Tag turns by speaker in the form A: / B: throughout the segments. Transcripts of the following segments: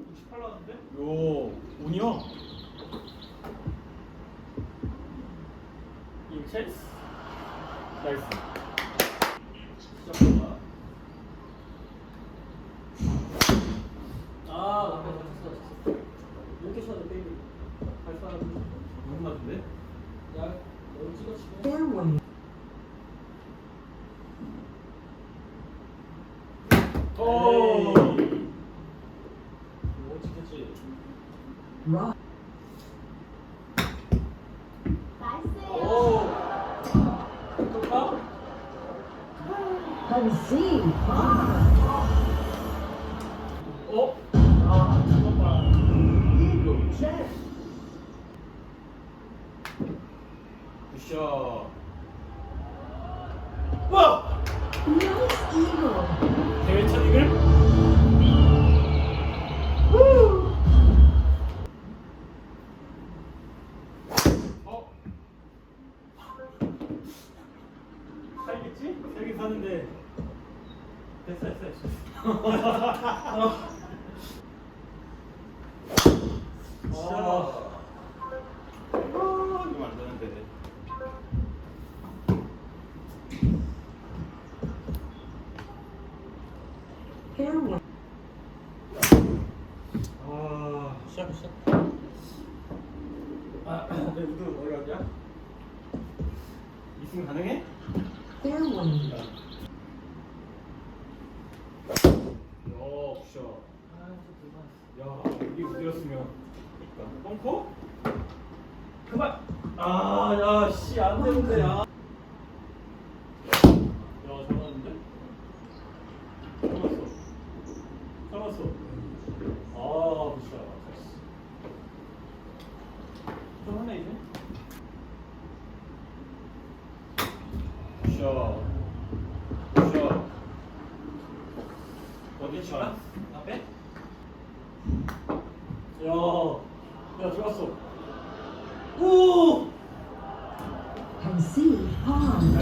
A: 68 나왔는데?
B: 요 운이요. 임체스 나이스.
A: 시작해봐.
C: 앞에 쳤어. 이렇게 쳐도 베이비. 발 사람.
A: 너무 맞은데?
C: 야, 너무 찍어치네.
B: 오.
C: 못 찍혔지.
B: 오.
C: 또
D: Concede.
B: 어? 아, 잠깐만. 굿샷. 와!
D: Nice eagle.
B: 대회 첫 이글? 어? 살겠지? 살긴 사는데 됐어. 이거 안 되는데.
D: Fairway.
B: 시작.
C: 내 우드 어디 갔냐?
B: 이승 가능해?
D: Fairway.
B: 야, 굿샷. 야, 여기 어디였으면. 그러니까 벙커? 그만.
C: 야, 씨, 안 되는데, 야.
B: 야, 잘하는데? 잡았어. 굿샷.
C: 좀 하네, 이제.
B: 굿샷. 어디 쳐?
C: 앞에?
B: 야, 들어갔어.
C: 오!
D: Concede. Par.
C: 이분?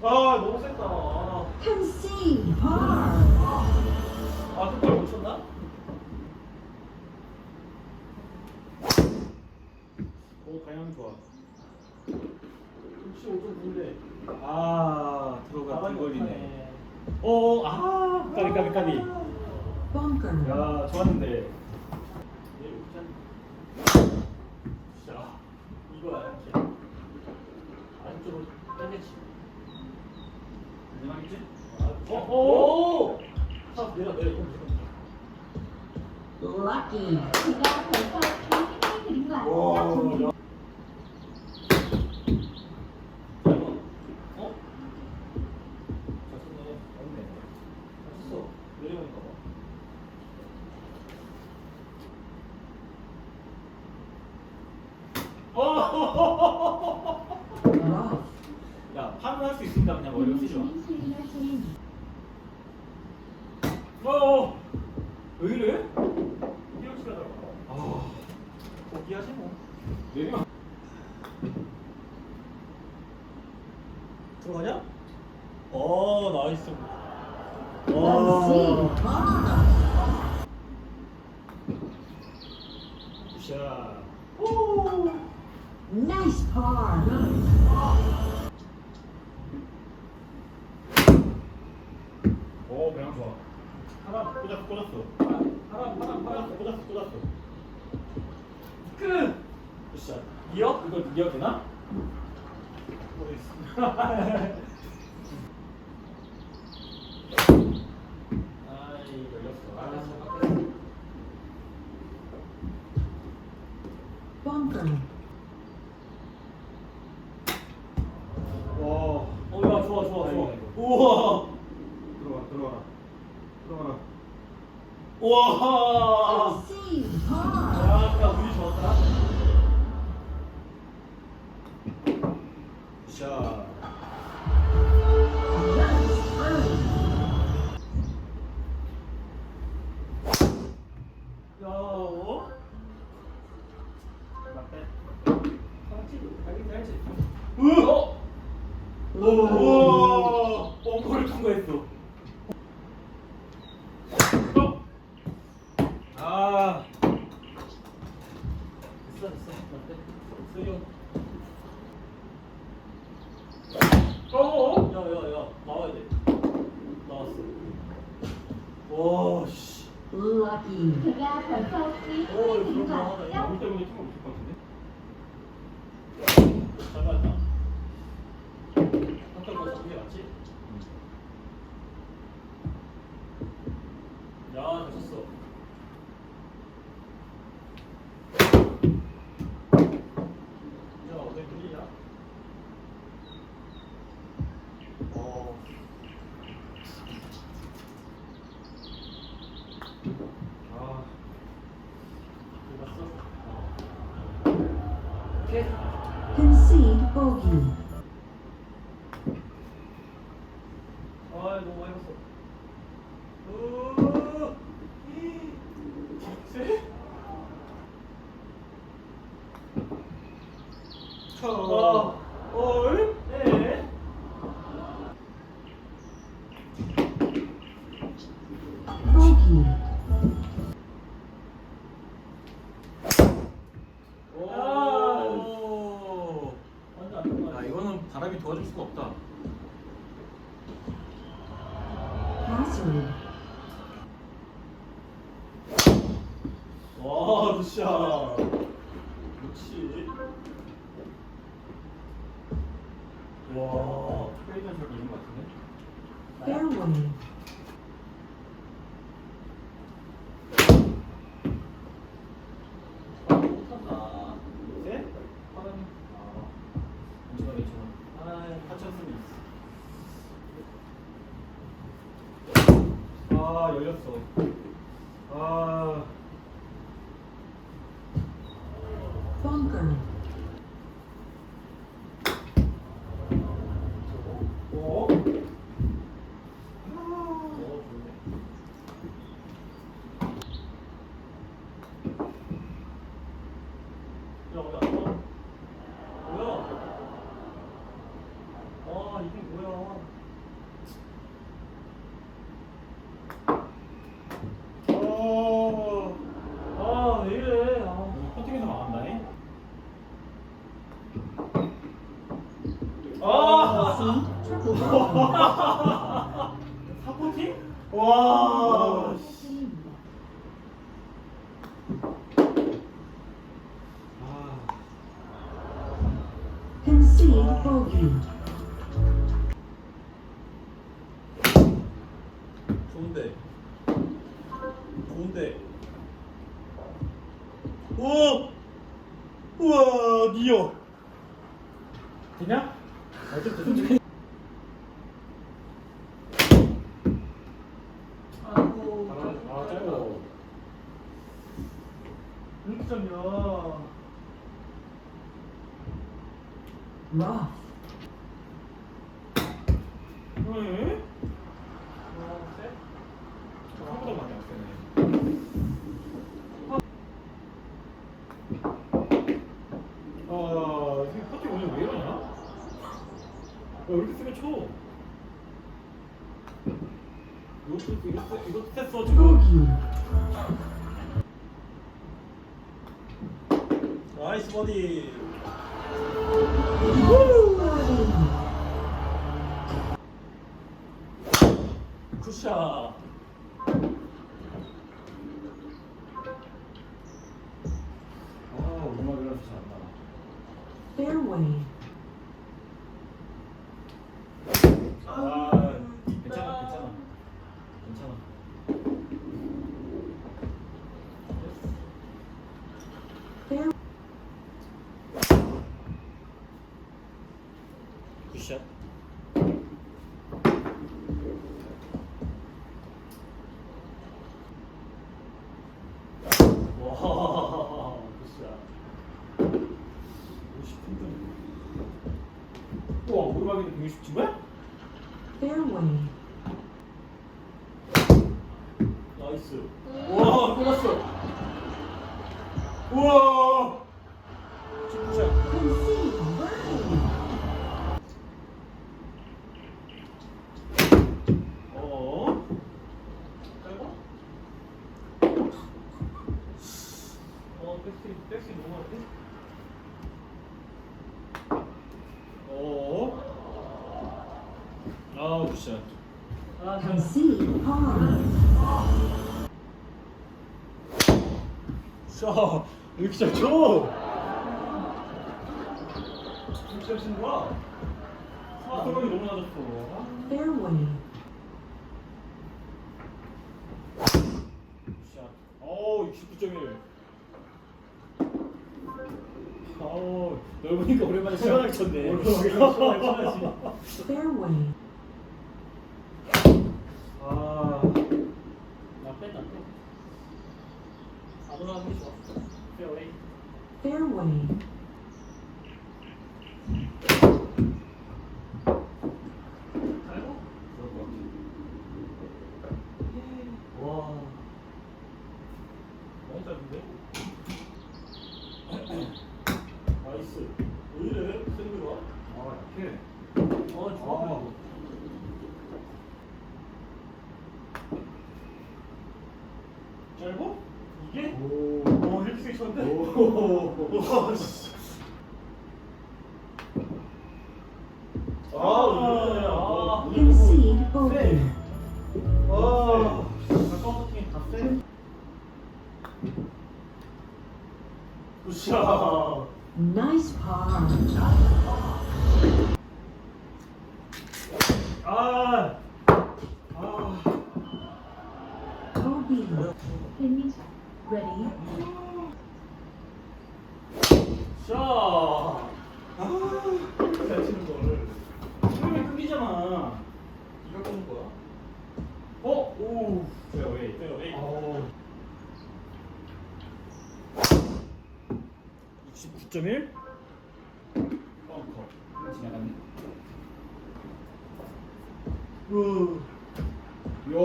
C: 너무 셌다.
D: Concede. Par.
C: 끝발 못 쳤나?
B: 방향 좋아.
C: 65.9인데.
B: 들어가 빈거리네. 까비.
D: Bunker.
B: 야, 좋았는데. 자,
C: 이거야, 이렇게. 안쪽으로 당겼지.
B: 마지막이지?
C: 오! 차 내려.
D: Lucky.
E: 제가 벌써 캠핑을 드린 거 아세요?
B: 야.
D: Rough.
B: 야, 파는 할 수 있으니까 그냥 머리를 쓰지 마.
E: 소리가 제일
B: 왜 이래?
C: 이렇게하다가 포기하지 뭐.
B: 내리막.
C: 들어가냐? 나이스.
D: Concede. Par.
B: 굿샷.
D: Nice par.
B: 배양 좋아. 하나 꽂았어. 꽂았어.
C: 끝!
B: 굿샷.
C: 이어?
B: 이거 이어 되나? 모르겠어. 열렸어.
D: Bunker.
B: 와.
C: 야, 좋아.
B: 아이고.
C: 우와!
B: 들어가라.
C: 우와!
D: Concede. Par.
C: 야, 운이 좋았다.
B: 굿샷.
D: Nice birdie.
C: 알지?
B: 우와. 통과했어. 아.
C: 됐어 됐어. 어때? 수용. 야야야 나와야 돼. 나왔어. 와 씨.
D: Lucky.
E: 그가 별표 없이
C: 오
E: 승리
C: 이거
E: 그린 거
C: 그런 거
E: 아시죠?
C: 하나.
B: 물 때문에 팀 없을 것 같은데?
C: 잘 맞다. 한쪽 거 잡는 게 맞지? 야, 잘 쳤어. 야, 어떻게 들리냐? 어.
B: 아.
C: 들어갔어? 오케이.
D: Concede bogey.
C: 아, 너무 많이 봤어. 세? 네.
D: Bogey.
C: 오. 완전 안 들어가.
B: 야, 이거는 바람이 도와줄 수가 없다.
D: Hazard.
C: 와, 굿샷. 그렇지. 와.
B: 페이전 저기 있는 것 같은데?
D: Fairway.
C: 못한다. 세? 하나는. 아. 괜찮아, 괜찮아. 아, 하천승이 있어.
B: 아, 열렸어. 아.
D: Bunker.
B: 어?
C: 좋네. 야, 어디 갔어? 뭐야? 아, 이게 뭐야? 왜 이래?
B: 퍼팅에서 망한다니?
D: Triple bogey.
C: 사포팅? 와.
D: Concede bogey.
C: 좋은데. 좋은데. 오! 우와, 니어.
B: 되냐?
C: 좀 더. 아이고.
B: 아, 짧어.
C: 왜 이렇게 짧냐?
D: Rough.
B: 왜?
C: 세?
B: 생각보다 많이 안 세네. 아, 지금 퍼팅 오늘 왜 이러냐? 야, 왜 이렇게 세게 쳐? 이거 셌어, 지금.
D: Bogey.
C: 나이스 버디. 굿샷.
B: 아, 오르막이라서 잘 안 나와.
D: Fairway.
B: 아, 괜찮아, 괜찮아. 괜찮아.
D: Fair.
C: 굿샷. 와, 굿샷.
B: 50분 우와, 오르막인데 160 친 거야?
D: Fairway.
C: 나이스. 와, 끝났어.
B: 우와!
C: 굿샷.
D: Concede birdie.
B: 아, 굿샷.
C: 아,
D: Concede par.
B: 자, 왜 이렇게 잘 쳐?
C: 진짜 잘 치는 거야?
B: 소감이 너무 낮았어.
D: Fairway.
B: 샷. 69.1. 넓으니까 오랜만에 시원하게 쳤네.
C: 시원하게
D: Fairway.
B: 아,
C: 나 뺀다 또. 안 올라가는 게 좋아. 페어웨이.
D: Fairway.
C: 알고?
B: 그럴 것 같아.
C: 와.
B: 많이 짧은데? 나이스. 왜 이래? 샌드가? 아, 약해.
C: 좋아.
B: 짧어? 이게?
C: 오, 이렇게 세게 쳤는데?
B: 와, 씨.
D: Concede bogey.
B: 아,
C: 가까운 버팅이 다 세.
B: 굿샷.
D: Nice par.
B: 아,
D: Bogey.
E: 밴딩 샷. Ready.
B: 샷. 잘 치는 걸. 처음에 끊기잖아.
C: 이걸 꽂는 거야?
B: 오. 페어웨이.
C: 아우.
B: 69.1. 벙커. 지나갔네. 요.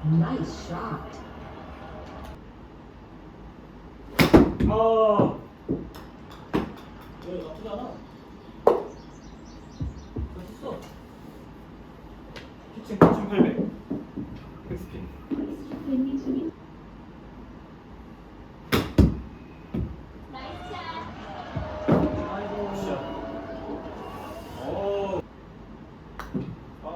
D: Nice shot.
B: 아.
C: 왜 나쁘지 않아? 됐어.
B: 피칭 800. 백스핀.
E: 밴딩 수비. 나이스 샷.
C: 아이고.
B: 굿샷. 아.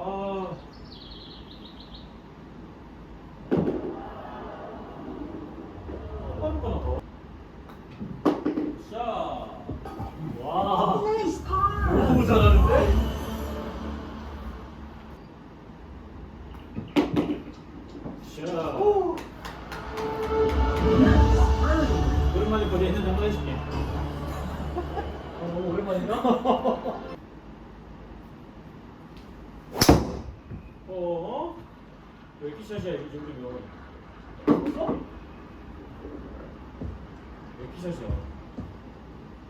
B: 샷.
C: 와.
D: Nice par.
C: 너무 잘하는데?
B: 샷.
D: Nice
B: 오랜만에 거리 했는데 한번 해줄게.
C: 너무 오랜만인가?
B: 왜 이렇게 샷이야, 이 정도면. 왜 이렇게 샷이야.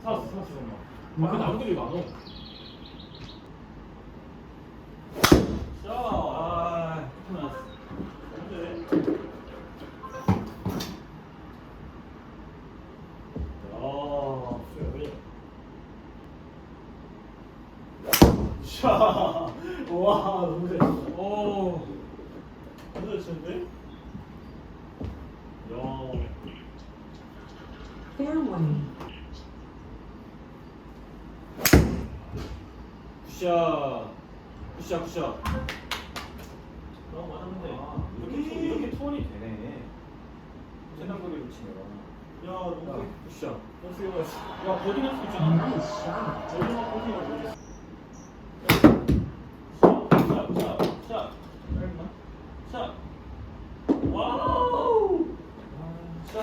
B: 살았어, 정말. 그 나무들이 많어. 샷. 아, 끝났어.
C: 근데
B: 아,
C: 왜?
B: 샷. 와, 너무 잘 쳤어. 오.
C: 너무 잘 치는데?
B: 야.
D: Fairway.
B: 굿샷. 굿샷.
C: 너무 맞았는데.
B: 이렇게 톤이 되네. 생각거리로 치면.
C: 야, 너무
B: 굿샷.
C: 너무 세게 맞았어.
B: 야, 버디할 수 있잖아.
D: Nice shot.
C: 얼마나 버티나 모르겠어.
B: 샷. 샷. 와우. 샷.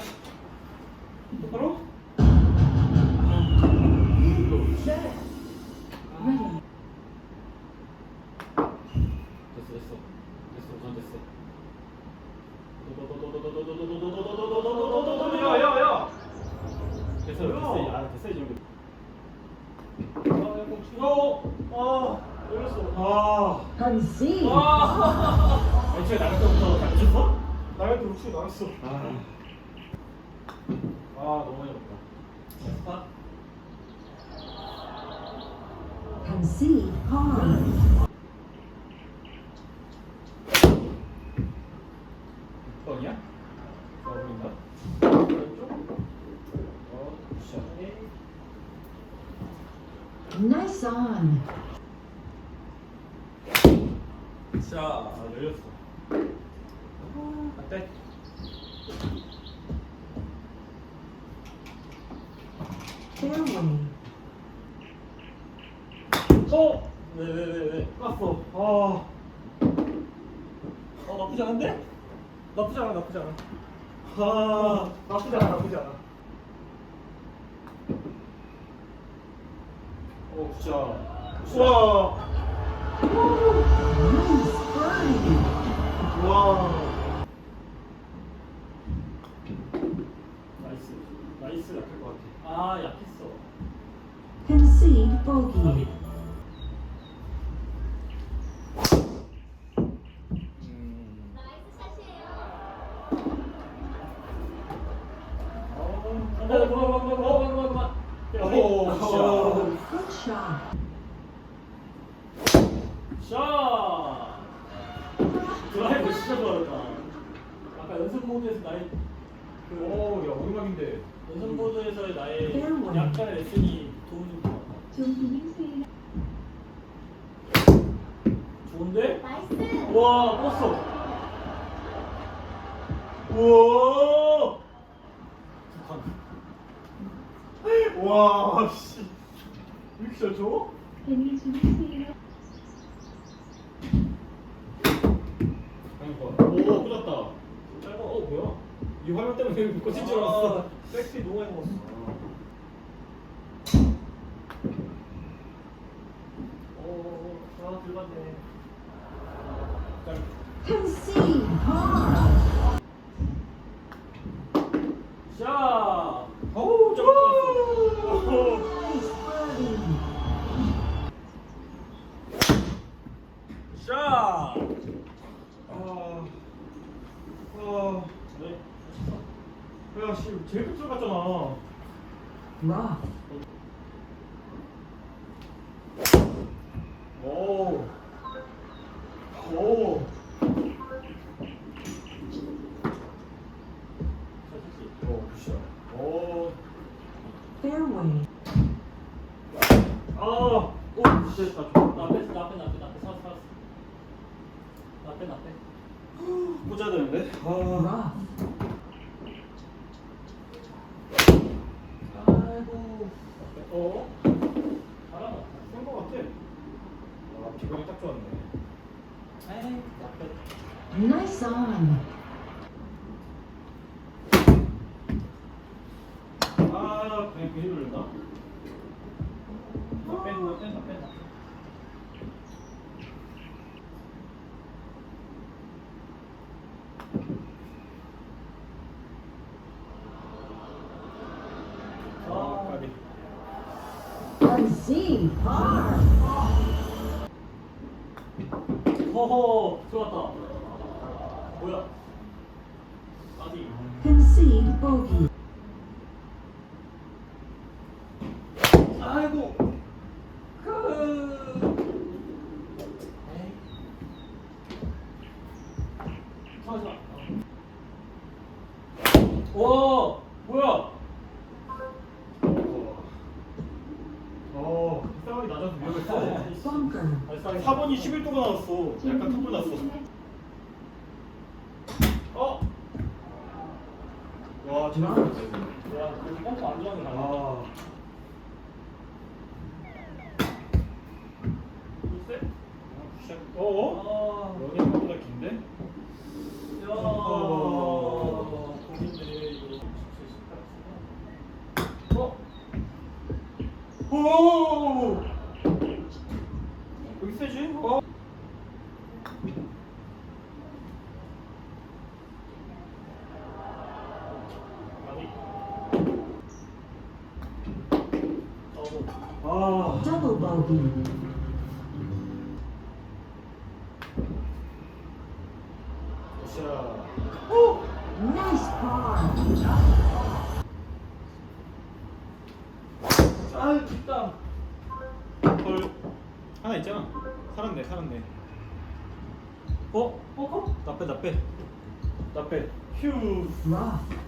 B: 바로?
D: Ready.
B: 됐어. 우선 됐어. 야. 됐어. 됐어 이 정도.
C: 열렸어.
D: Concede.
B: 애초에 나갈 때부터 잘 쳤어?
C: 나갈 때 우측 나갔어.
B: 너무 많이 없다.
C: 스팟.
D: Concede par.
B: 6번이야? 4번인가?
C: 왼쪽.
B: 굿샷.
D: Nice on.
B: 아, 열렸어. 어때?
D: Fairway.
C: 왜?
B: 깠어. 아.
C: 나쁘지 않은데?
B: 나쁘지 않아. 아, 나쁘지 않아. 굿샷. 우와.
D: Nice birdie.
B: 와.
C: 나이스.
B: 약할 것 같아.
C: 아, 약했어.
D: Concede bogey.
C: 그만.
D: Good shot.
C: 샷! 드라이브 진짜 좋아했다. 아까 연습 모드에서 나의
B: 오, 야, 오르막인데.
C: 연습 모드에서의 나의
D: fairway.
C: 약간의 레슨이 도움이 좀 된 것 같아.
E: 조기님
C: 좋은데?
E: 나이스.
C: 와, 떴어.
B: 우와. 와, 씨. 왜 이렇게 잘 쳐?
E: 괜히 주무세요.
B: 오, 꽂았다. 짧아. 뭐야? 이 화면 때문에 꽂힌 줄 알았어.
C: 백스피 너무 많이 먹었어. 들어갔네.
D: Concede hard.
C: 샷!
B: 어우, 잠깐만.
D: Nice birdie.
C: 샷!
B: 야, 씨, 제일 끝 들어갔잖아.
D: Rough.
B: 오. 굿샷. 오.
D: Fairway.
B: 오, 진짜
C: 나 살았어. 나 빼.
B: 꽂아야 되는데.
D: Rough.
C: 아이고. 잘한다.
B: 센거 같아. 아, 기분이 딱 좋았네.
C: 에이, 나 빼.
D: Nice on.
B: 아, 그냥 괜히 돌렸나?
C: 나 빼.
B: 까비.
D: Concede hard.
C: 허허, 들어갔다. 뭐야? 아니.
D: Concede bogey.
C: 아이고. 에이. 잠시만. 와, 뭐야?
B: 빗상황이 낮아서 위험했어.
D: Bunker.
C: 발사기
B: 4번이 11도가 나왔어. 약간 턱을 났어. 와, 재밌었다.
C: 야, 여기 pom프 안 좋아하는 거
B: 아.
C: 글쎄?
B: 굿샷.
C: 아,
B: 여기 생각보다 긴데?
C: 야, 고민들이 이거
B: 오! 여기 세지?
D: Double bogey.
B: 굿샷.
D: Nice par.
C: 아, 뒷땅.
B: 헐. 하나 있잖아. 살았네. 나 빼. 휴.
D: Rough.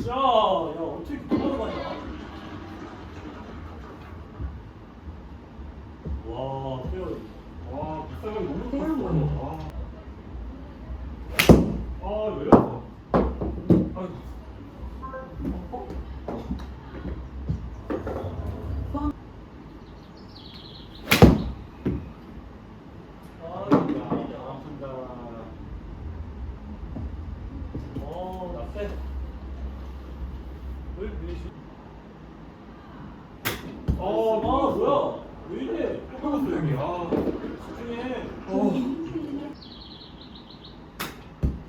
C: 야, 어떻게 그렇게 가냐? 와, 페어리.
B: 와, 빗사람이 너무
D: Fairway.
B: 컸어. 아, 왜 이랬어? 아이고.
D: Bong.
B: 아픈다.
C: 나 쎄. 왜 밀리지? 뭐야? 왜 이래?
B: 또 여기. 아,
C: 집중해.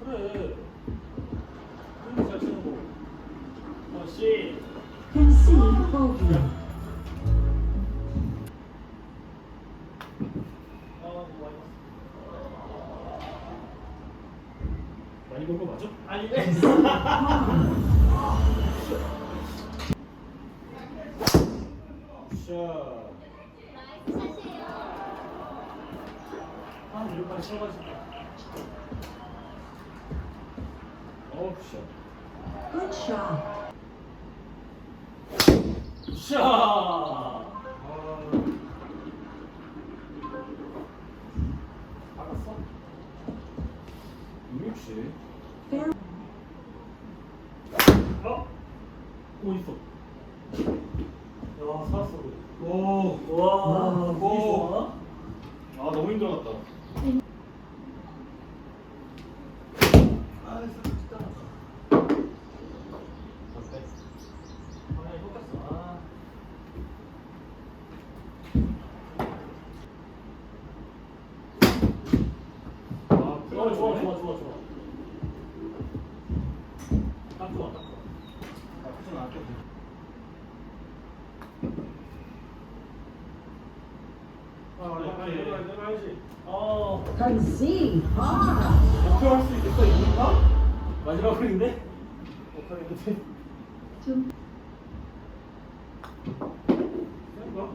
C: 그래. 그럼 잘 치는 거. 씨.
D: Concede bogey.
B: 많이 본 거 맞아?
C: 아니네.
B: 샷.
C: 이렇게 쳐가지고.
B: 샷.
D: Good shot.
C: 샤. 알았어.
B: 260.
D: Fair.
B: 오, 있어.
C: 야, 살았어.
B: 오.
C: 와,
B: 오. 아, 너무 힘들었다. 아, 진짜.
C: 방향이 똑같어. 아. 좋아. 딱 좋아.
B: 나쁘진 않거든.
C: 해봐야지.
D: Concede par.
B: 목표할 수 있겠어, 이분가?
C: 마지막 홀인데? 못하겠는데?
D: 좀
B: 센가?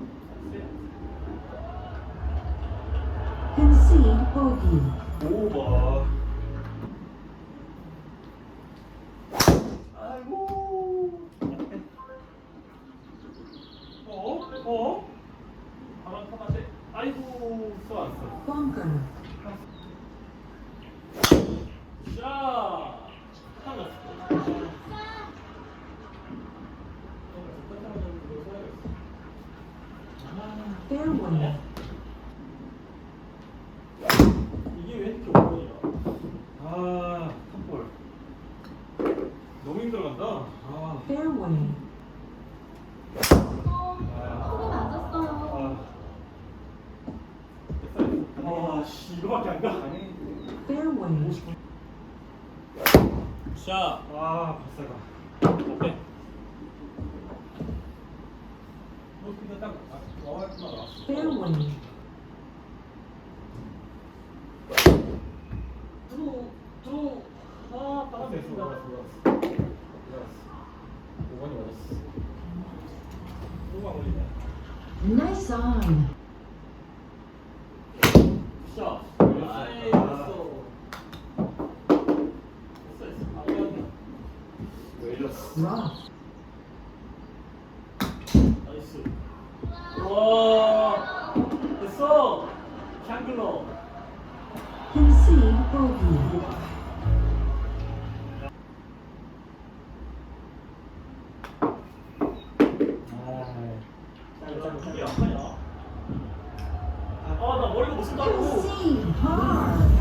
D: concede bogey.
B: 오바. 아이고.
C: 바람 타마세. 아이고, 쏘았어.
D: Bunker.
C: 샤!
D: Fairway.
C: 이게 왜 이렇게 어려워요?
B: 아, 탑볼. 너무 힘들어간다. 아.
D: Fairway.
E: 손이 맞았어요.
B: 아, 씨, 이거밖에 안 가.
D: Fairway.
C: 샤!
B: 아, 박사가.
C: 오케이.
B: 근데 딱 나와야 나왔어.
D: Fairway.
C: 들어. 아, 바람
B: 됐어,
C: 뺐습니다.
B: 올라왔어. 5번이 맞았어. 조금만 걸리네.
D: Nice on.
C: 샤! 아이,
B: 아.
C: 됐어.
B: 왜 이랬어?
D: Rough.
C: 나이스. 와, 됐어. 샹글러.
D: Concede bogey.
C: 이게 약하냐? 아, 나 머리가 못 쓴다고.
D: Concede par.